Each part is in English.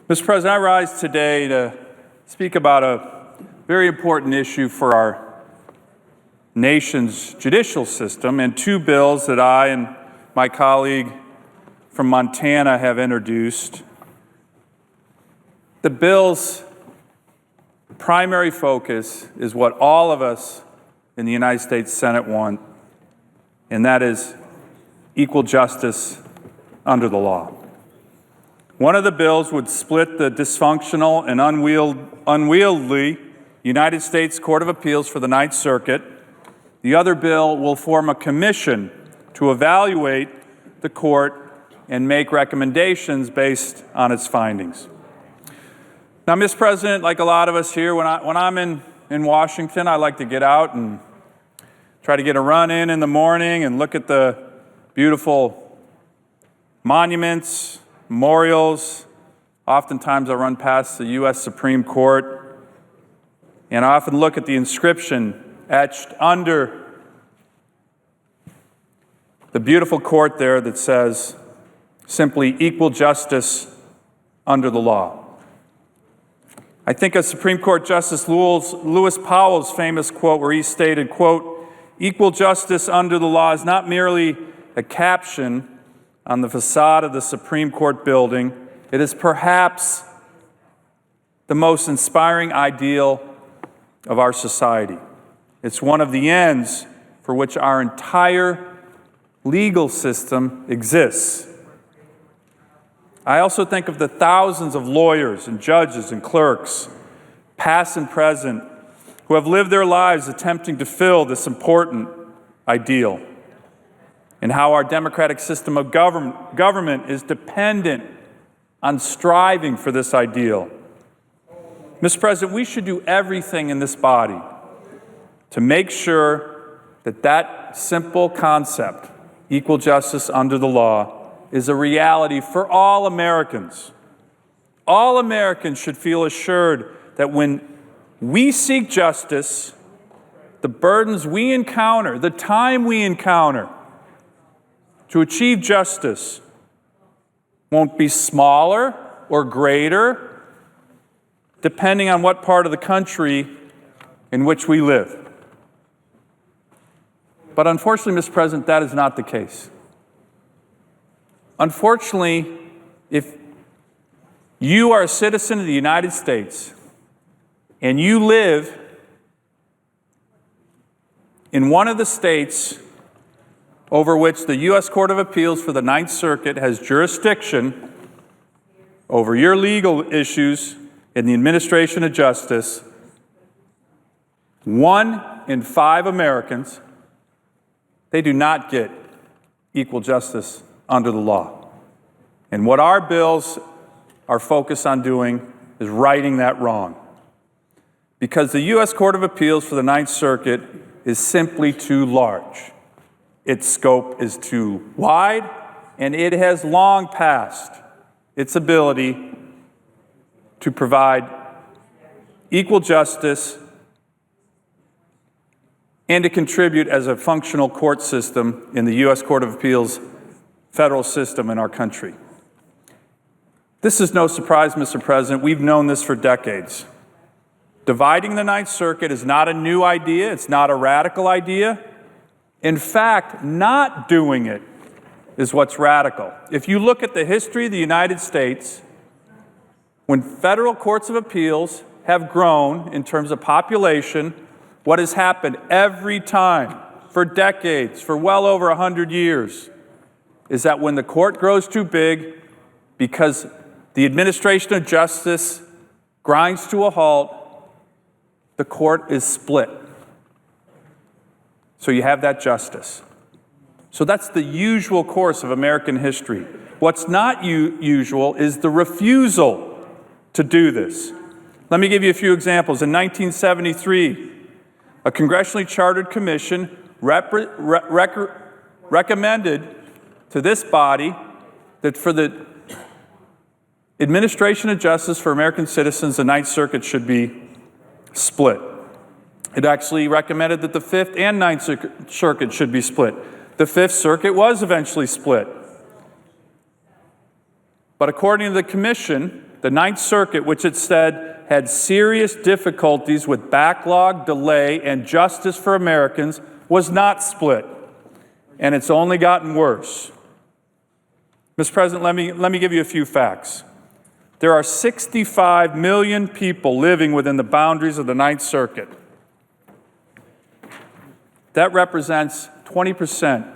Mr. President, I rise today to speak about a very important issue for our nation's judicial system and two bills that I and my colleague from Montana have introduced. The bill's primary focus is what all of us in the United States Senate want, and that is equal justice under the law. One of the bills would split the dysfunctional and unwieldy United States Court of Appeals for the Ninth Circuit. The other bill will form a commission to evaluate the court and make recommendations based on its findings. Now, Mr. President, like a lot of us here, when I'm in Washington, I like to get out and try to get a run in the morning and look at the beautiful monuments, memorials. Oftentimes I run past the U.S. Supreme Court, and I often look at the inscription etched under the beautiful court there that says simply, "Equal justice under the law." I think of Supreme Court Justice Lewis Powell's famous quote where he stated, quote, "Equal justice under the law is not merely a caption on the facade of the Supreme Court building. It is perhaps the most inspiring ideal of our society. It's one of the ends for which our entire legal system exists." I also think of the thousands of lawyers and judges and clerks, past and present, who have lived their lives attempting to fill this important ideal, and how our democratic system of government is dependent on striving for this ideal. Mr. President, we should do everything in this body to make sure that that simple concept, equal justice under the law, is a reality for all Americans. All Americans should feel assured that when we seek justice, the burdens we encounter, the time we encounter to achieve justice won't be smaller or greater, depending on what part of the country in which we live. But unfortunately, Mr. President, that is not the case. Unfortunately, if you are a citizen of the United States and you live in one of the states over which the U.S. Court of Appeals for the Ninth Circuit has jurisdiction over your legal issues in the administration of justice, 1 in 5 Americans, they do not get equal justice under the law. And what our bills are focused on doing is righting that wrong. Because the U.S. Court of Appeals for the Ninth Circuit is simply too large. Its scope is too wide, and it has long passed its ability to provide equal justice and to contribute as a functional court system in the U.S. Court of Appeals federal system in our country. This is no surprise, Mr. President. We've known this for decades. Dividing the Ninth Circuit is not a new idea. It's not a radical idea. In fact, not doing it is what's radical. If you look at the history of the United States, when federal courts of appeals have grown in terms of population, what has happened every time for decades, for well over 100 years, is that when the court grows too big, because the administration of justice grinds to a halt, the court is split. So you have that justice. So that's the usual course of American history. What's not usual is the refusal to do this. Let me give you a few examples. In 1973, a congressionally chartered commission recommended to this body that for the administration of justice for American citizens, the Ninth Circuit should be split. It actually recommended that the Fifth and Ninth Circuit should be split. The Fifth Circuit was eventually split. But according to the commission, the Ninth Circuit, which it said had serious difficulties with backlog, delay, and justice for Americans, was not split. And it's only gotten worse. Mr. President, let me give you a few facts. There are 65 million people living within the boundaries of the Ninth Circuit. That represents 20%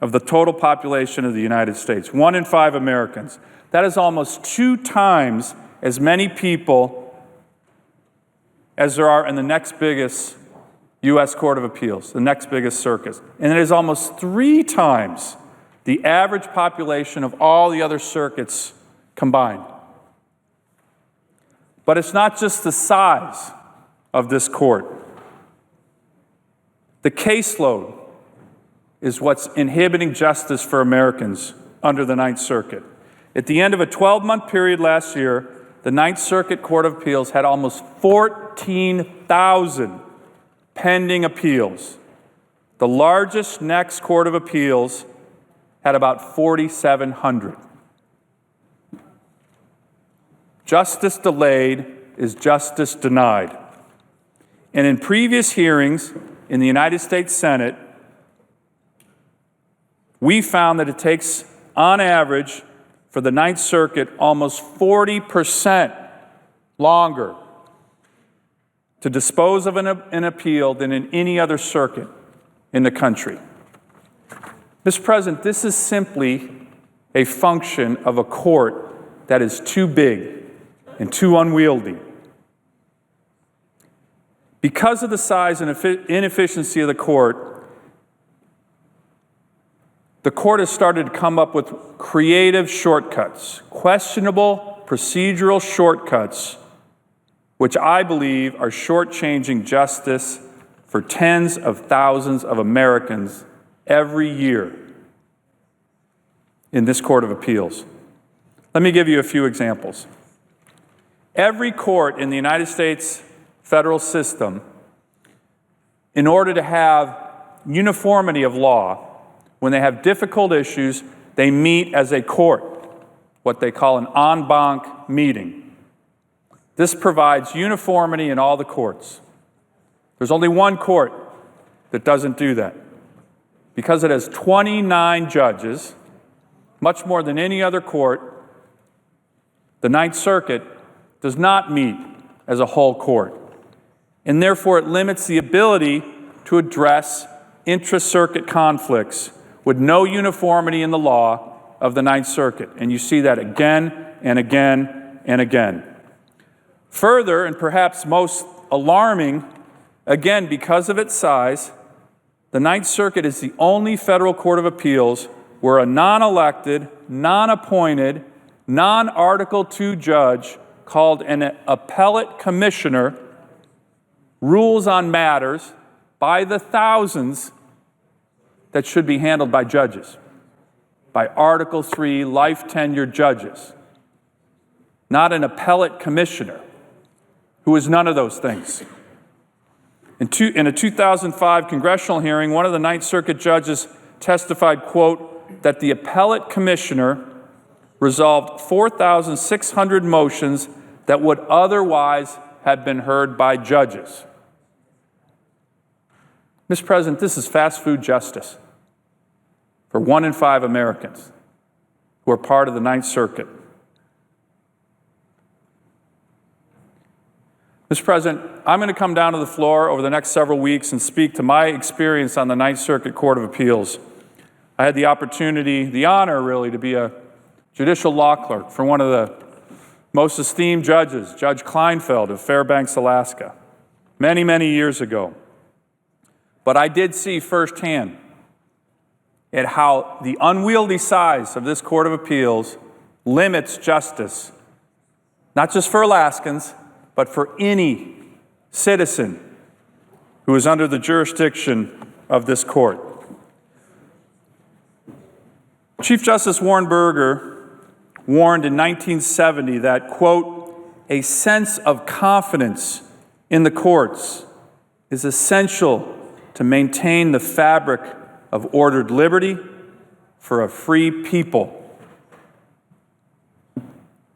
of the total population of the United States, 1 in 5 Americans. That is almost 2 times as many people as there are in the next biggest U.S. Court of Appeals, the next biggest circuit. And it is almost 3 times the average population of all the other circuits combined. But it's not just the size of this court. The caseload is what's inhibiting justice for Americans under the Ninth Circuit. At the end of a 12-month period last year, the Ninth Circuit Court of Appeals had almost 14,000 pending appeals. The largest next Court of Appeals had about 4,700. Justice delayed is justice denied. And in previous hearings in the United States Senate, we found that it takes, on average, for the Ninth Circuit, almost 40% longer to dispose of an appeal than in any other circuit in the country. Mr. President, this is simply a function of a court that is too big and too unwieldy. Because of the size and inefficiency of the court has started to come up with creative shortcuts, questionable procedural shortcuts, which I believe are shortchanging justice for tens of thousands of Americans every year in this Court of Appeals. Let me give you a few examples. Every court in the United States federal system, in order to have uniformity of law, when they have difficult issues, they meet as a court, what they call an en banc meeting. This provides uniformity in all the courts. There's only one court that doesn't do that. Because it has 29 judges, much more than any other court, the Ninth Circuit does not meet as a whole court. And therefore, it limits the ability to address intra-circuit conflicts with no uniformity in the law of the Ninth Circuit. And you see that again and again and again. Further, and perhaps most alarming, again, because of its size, the Ninth Circuit is the only federal court of appeals where a non-elected, non-appointed, non-Article II judge called an appellate commissioner rules on matters by the thousands that should be handled by judges, by Article III life-tenured judges, not an appellate commissioner who is none of those things. In a 2005 congressional hearing, one of the Ninth Circuit judges testified, quote, that the appellate commissioner resolved 4,600 motions that would otherwise have been heard by judges. Mr. President, this is fast food justice for 1 in 5 Americans who are part of the Ninth Circuit. Mr. President, I'm going to come down to the floor over the next several weeks and speak to my experience on the Ninth Circuit Court of Appeals. I had the opportunity, the honor really, to be a judicial law clerk for one of the most esteemed judges, Judge Kleinfeld of Fairbanks, Alaska, many, many years ago. But I did see firsthand at how the unwieldy size of this Court of Appeals limits justice, not just for Alaskans, but for any citizen who is under the jurisdiction of this court. Chief Justice Warren Burger warned in 1970 that, quote, a sense of confidence in the courts is essential to maintain the fabric of ordered liberty for a free people.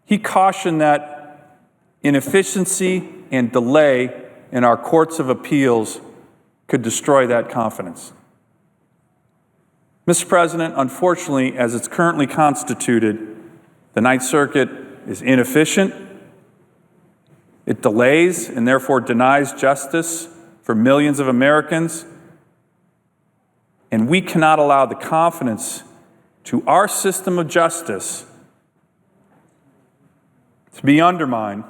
He cautioned that inefficiency and delay in our courts of appeals could destroy that confidence. Mr. President, unfortunately, as it's currently constituted, the Ninth Circuit is inefficient, it delays and therefore denies justice for millions of Americans, and we cannot allow the confidence to our system of justice to be undermined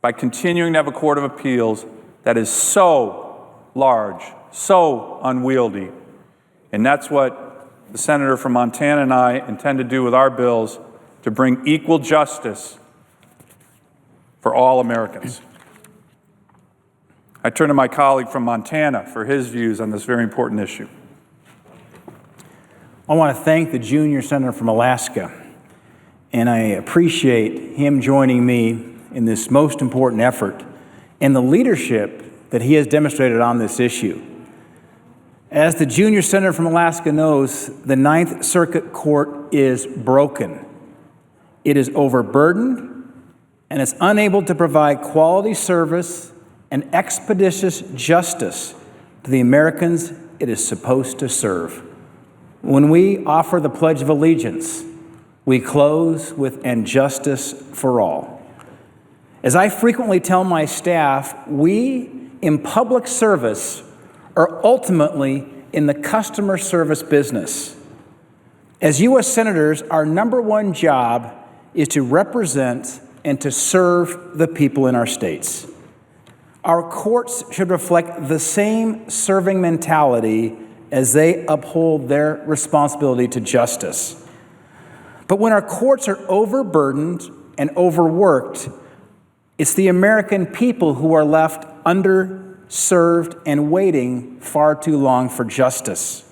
by continuing to have a Court of Appeals that is so large, so unwieldy. And that's what the senator from Montana and I intend to do with our bills to bring equal justice for all Americans. I turn to my colleague from Montana for his views on this very important issue. I want to thank the junior senator from Alaska, and I appreciate him joining me in this most important effort and the leadership that he has demonstrated on this issue. As the junior senator from Alaska knows, the Ninth Circuit Court is broken. It is overburdened, and it's unable to provide quality service and expeditious justice to the Americans it is supposed to serve. When we offer the Pledge of Allegiance, we close with "and justice for all." As I frequently tell my staff, we in public service are ultimately in the customer service business. As U.S. Senators, our number one job is to represent and to serve the people in our states. Our courts should reflect the same serving mentality as they uphold their responsibility to justice. But when our courts are overburdened and overworked, it's the American people who are left underserved and waiting far too long for justice.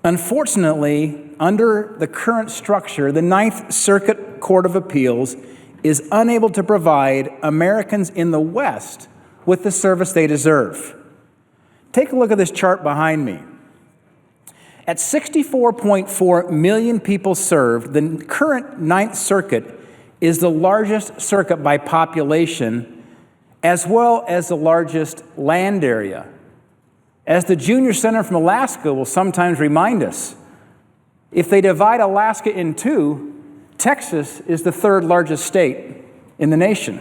Unfortunately, under the current structure, the Ninth Circuit Court of Appeals is unable to provide Americans in the West with the service they deserve. Take a look at this chart behind me. At 64.4 million people served, the current Ninth Circuit is the largest circuit by population, as well as the largest land area. As the junior senator from Alaska will sometimes remind us, if they divide Alaska in two, Texas is the third largest state in the nation.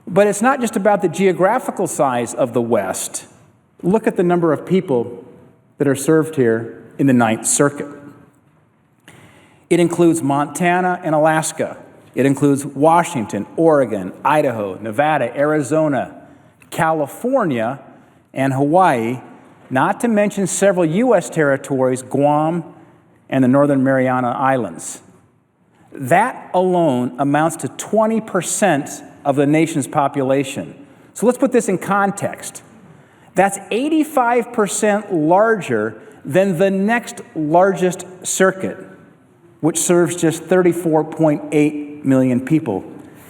But it's not just about the geographical size of the West. Look at the number of people that are served here in the Ninth Circuit. It includes Montana and Alaska. It includes Washington, Oregon, Idaho, Nevada, Arizona, California, and Hawaii, not to mention several U.S. territories, Guam, and the Northern Mariana Islands. That alone amounts to 20% of the nation's population. So let's put this in context. That's 85% larger than the next largest circuit, which serves just 34.8 million people.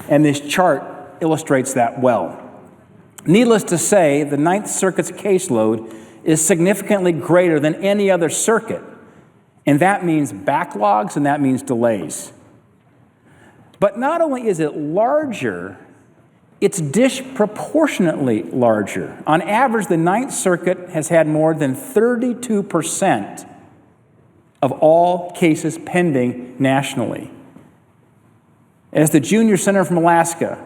And this chart illustrates that well. Needless to say, the Ninth Circuit's caseload is significantly greater than any other circuit. And that means backlogs and that means delays. But not only is it larger, it's disproportionately larger. On average, the Ninth Circuit has had more than 32% of all cases pending nationally. As the junior senator from Alaska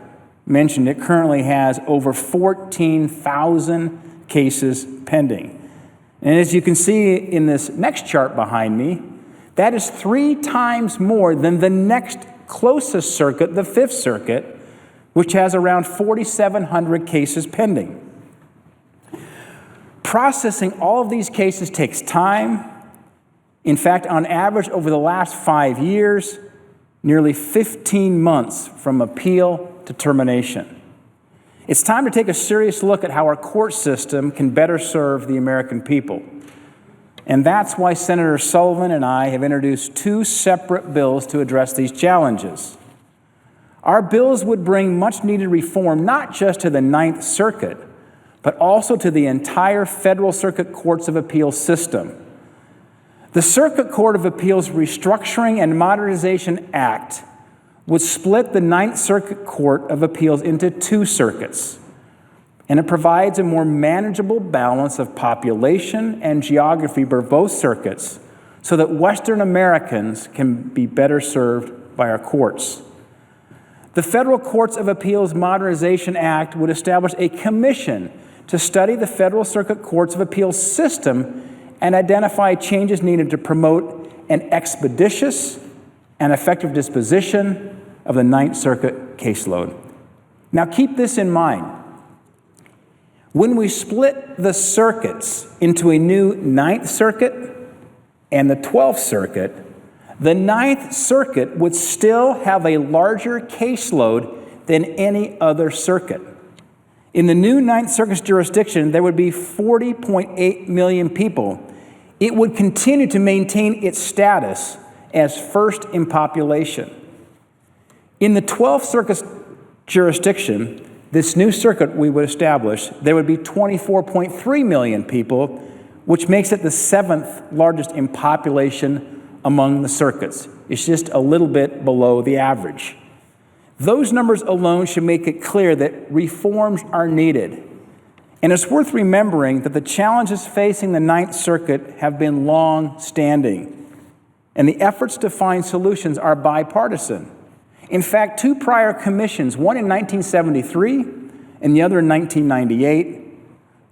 mentioned, it currently has over 14,000 cases pending. And as you can see in this next chart behind me, that is 3 times more than the next closest circuit, the Fifth Circuit, which has around 4,700 cases pending. Processing all of these cases takes time. In fact, on average, over the last 5 years, nearly 15 months from appeal to termination. It's time to take a serious look at how our court system can better serve the American people. And that's why Senator Sullivan and I have introduced 2 separate bills to address these challenges. Our bills would bring much-needed reform not just to the Ninth Circuit, but also to the entire federal circuit courts of appeals system. The Circuit Court of Appeals Restructuring and Modernization Act would split the Ninth Circuit Court of Appeals into two circuits, and it provides a more manageable balance of population and geography for both circuits so that Western Americans can be better served by our courts. The Federal Courts of Appeals Modernization Act would establish a commission to study the Federal Circuit Courts of Appeals system and identify changes needed to promote an expeditious and effective disposition of the Ninth Circuit caseload. Now keep this in mind. When we split the circuits into a new Ninth Circuit and the 12th Circuit, the Ninth Circuit would still have a larger caseload than any other circuit. In the new Ninth Circuit's jurisdiction, there would be 40.8 million people. It would continue to maintain its status as first in population. In the 12th Circuit's jurisdiction, this new circuit we would establish, there would be 24.3 million people, which makes it the seventh largest in population among the circuits. It's just a little bit below the average. Those numbers alone should make it clear that reforms are needed. And it's worth remembering that the challenges facing the Ninth Circuit have been long-standing, and the efforts to find solutions are bipartisan. In fact, two prior commissions, one in 1973 and the other in 1998,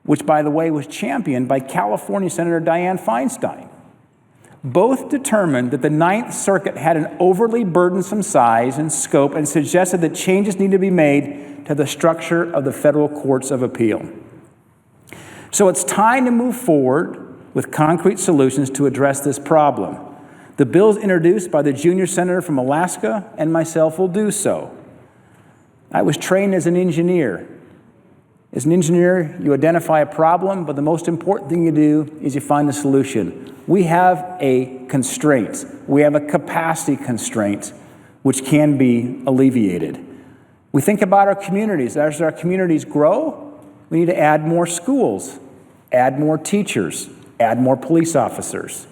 which, by the way, was championed by California Senator Dianne Feinstein, both determined that the Ninth Circuit had an overly burdensome size and scope and suggested that changes need to be made to the structure of the federal courts of appeal. So it's time to move forward with concrete solutions to address this problem. The bills introduced by the junior senator from Alaska and myself will do so. I was trained as an engineer. As an engineer, you identify a problem, but the most important thing you do is you find the solution. We have a constraint. We have a capacity constraint, which can be alleviated. We think about our communities. As our communities grow, we need to add more schools, add more teachers, add more police officers.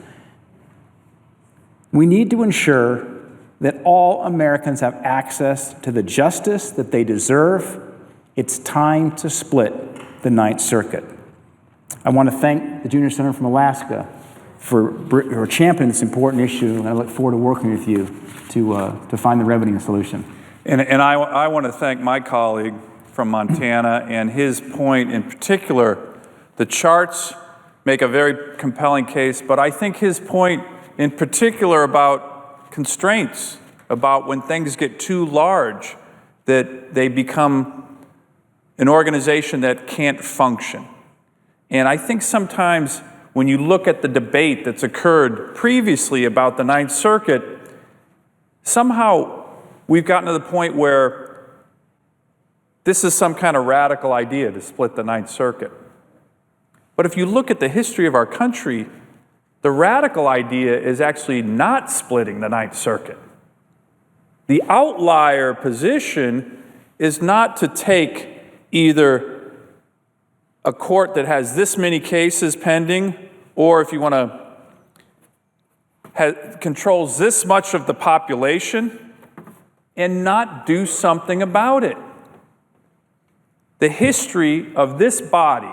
We need to ensure that all Americans have access to the justice that they deserve. It's time to split the Ninth Circuit. I want to thank the junior senator from Alaska for championing this important issue, and I look forward to working with you to find the remedy and solution. And I want to thank my colleague from Montana, and his point in particular. The charts make a very compelling case, but I think his point in particular about constraints, about when things get too large, that they become an organization that can't function. And I think sometimes when you look at the debate that's occurred previously about the Ninth Circuit, somehow we've gotten to the point where this is some kind of radical idea to split the Ninth Circuit. But if you look at the history of our country, the radical idea is actually not splitting the Ninth Circuit. The outlier position is not to take either a court that has this many cases pending, or if you want to controls this much of the population, and not do something about it. The history of this body,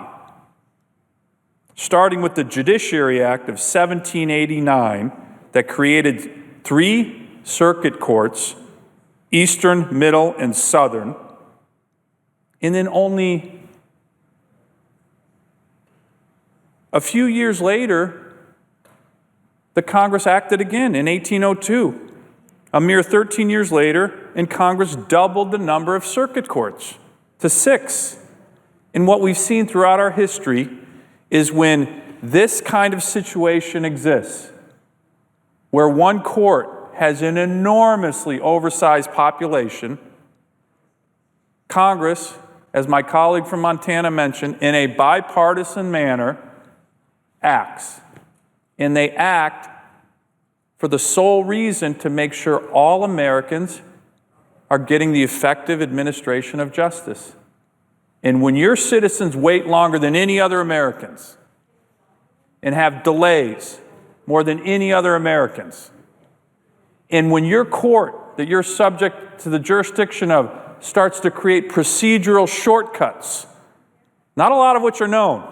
starting with the Judiciary Act of 1789 that created 3 circuit courts, Eastern, Middle, and Southern, and then only a few years later, the Congress acted again in 1802. A mere 13 years later, and Congress doubled the number of circuit courts to 6. And what we've seen throughout our history is when this kind of situation exists, where one court has an enormously oversized population, Congress, as my colleague from Montana mentioned, in a bipartisan manner, acts. And they act for the sole reason to make sure all Americans are getting the effective administration of justice. And when your citizens wait longer than any other Americans and have delays more than any other Americans. And when your court that you're subject to the jurisdiction of starts to create procedural shortcuts, not a lot of which are known,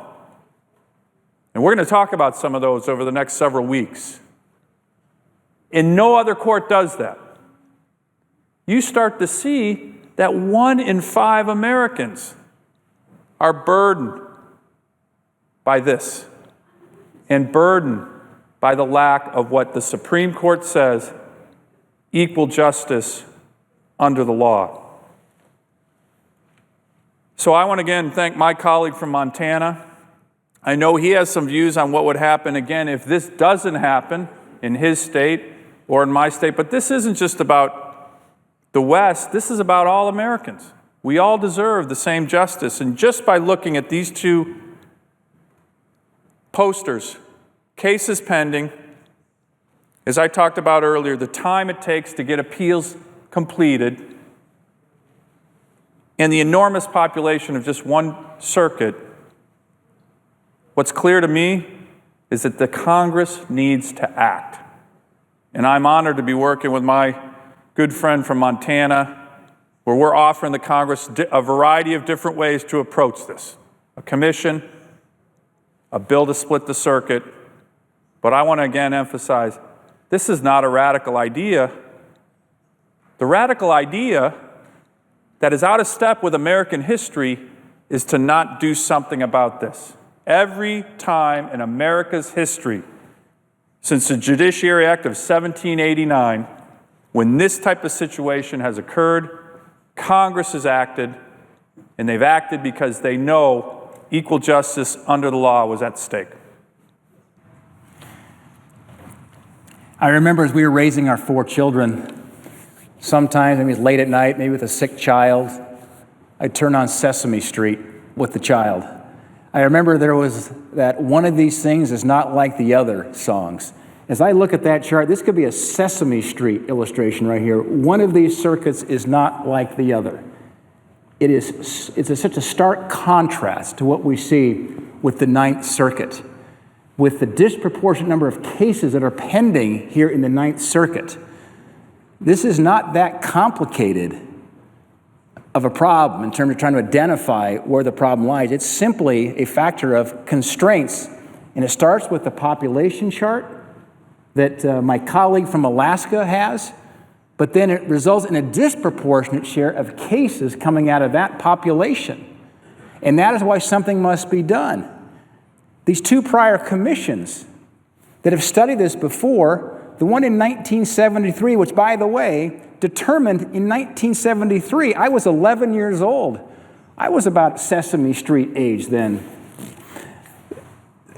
and we're going to talk about some of those over the next several weeks, and no other court does that, you start to see that 1 in 5 Americans are burdened by this and burdened by the lack of what the Supreme Court says, equal justice under the law. So I want to again thank my colleague from Montana. I know he has some views on what would happen again if this doesn't happen in his state or in my state, but this isn't just about the West, this is about all Americans. We all deserve the same justice, and just by looking at these 2 posters, cases pending, as I talked about earlier, the time it takes to get appeals completed, and the enormous population of just 1 circuit, what's clear to me is that the Congress needs to act. And I'm honored to be working with my good friend from Montana, where we're offering the Congress a variety of different ways to approach this. A commission, a bill to split the circuit. But I want to again emphasize, this is not a radical idea. The radical idea that is out of step with American history is to not do something about this. Every time in America's history, since the Judiciary Act of 1789, when this type of situation has occurred, Congress has acted, and they've acted because they know equal justice under the law was at stake. I remember as we were raising our 4 children, sometimes, maybe it was late at night, maybe with a sick child, I'd turn on Sesame Street with the child. I remember there was that one of these things is not like the other songs. As I look at that chart, this could be a Sesame Street illustration right here. One of these circuits is not like the other. It's such a stark contrast to what we see with the Ninth Circuit, with the disproportionate number of cases that are pending here in the Ninth Circuit. This is not that complicated of a problem in terms of trying to identify where the problem lies. It's simply a factor of constraints, and it starts with the population chart that my colleague from Alaska has, but then it results in a disproportionate share of cases coming out of that population. And that is why something must be done. These 2 prior commissions that have studied this before, the one in 1973, which, by the way, determined in 1973, I was 11 years old. I was about Sesame Street age then.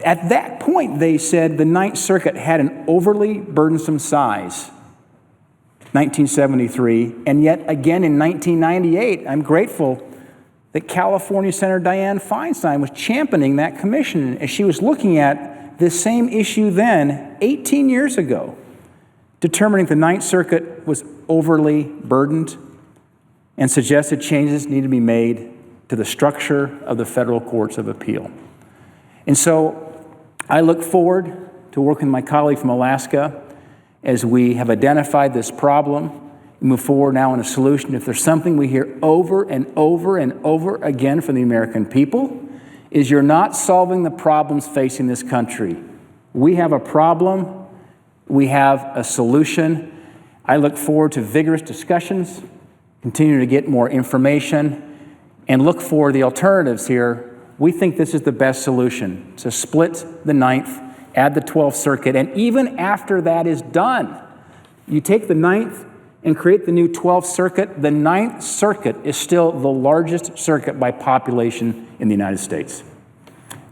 At that point, they said the Ninth Circuit had an overly burdensome size, 1973, and yet again in 1998, I'm grateful that California Senator Dianne Feinstein was championing that commission as she was looking at this same issue then, 18 years ago, determining the Ninth Circuit was overly burdened and suggested changes need to be made to the structure of the federal courts of appeal. And so I look forward to working with my colleague from Alaska as we have identified this problem and move forward now on a solution. If there's something we hear over and over and over again from the American people, is you're not solving the problems facing this country. We have a problem. We have a solution. I look forward to vigorous discussions, continue to get more information, and look for the alternatives here. We think this is the best solution, to split the Ninth, add the 12th Circuit, and even after that is done, you take the Ninth and create the new 12th Circuit, the Ninth Circuit is still the largest circuit by population in the United States.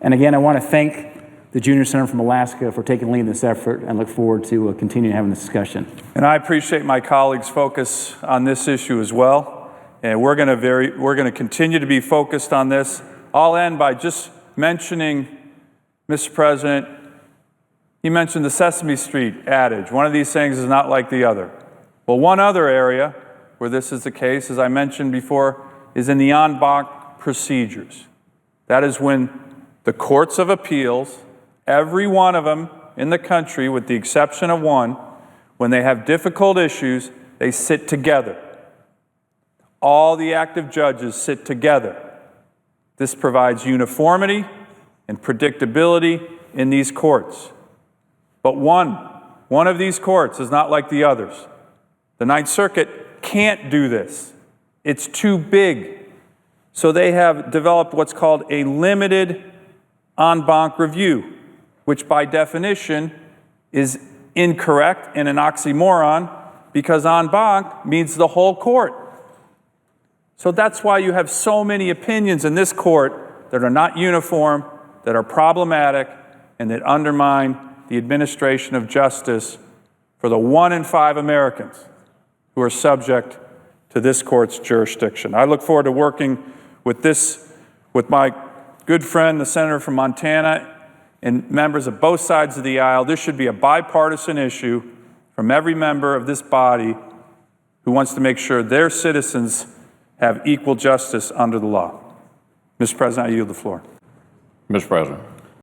And again, I want to thank the Junior Senator from Alaska for taking lead in this effort, and look forward to continuing having this discussion. And I appreciate my colleagues' focus on this issue as well. And we're going to continue to be focused on this. I'll end by just mentioning, Mr. President, you mentioned the Sesame Street adage. One of these things is not like the other. Well, one other area where this is the case, as I mentioned before, is in the en banc procedures. That is when the courts of appeals, every one of them in the country, with the exception of one, when they have difficult issues, they sit together. All the active judges sit together. This provides uniformity and predictability in these courts. But one of these courts is not like the others. The Ninth Circuit can't do this. It's too big. So they have developed what's called a limited en banc review, which by definition is incorrect and an oxymoron, because en banc means the whole court. So that's why you have so many opinions in this court that are not uniform, that are problematic, and that undermine the administration of justice for the 1 in 5 Americans who are subject to this court's jurisdiction. I look forward to working with my good friend, the senator from Montana, and members of both sides of the aisle. This should be a bipartisan issue from every member of this body who wants to make sure their citizens have equal justice under the law. Mr. President, I yield the floor. Mr. President.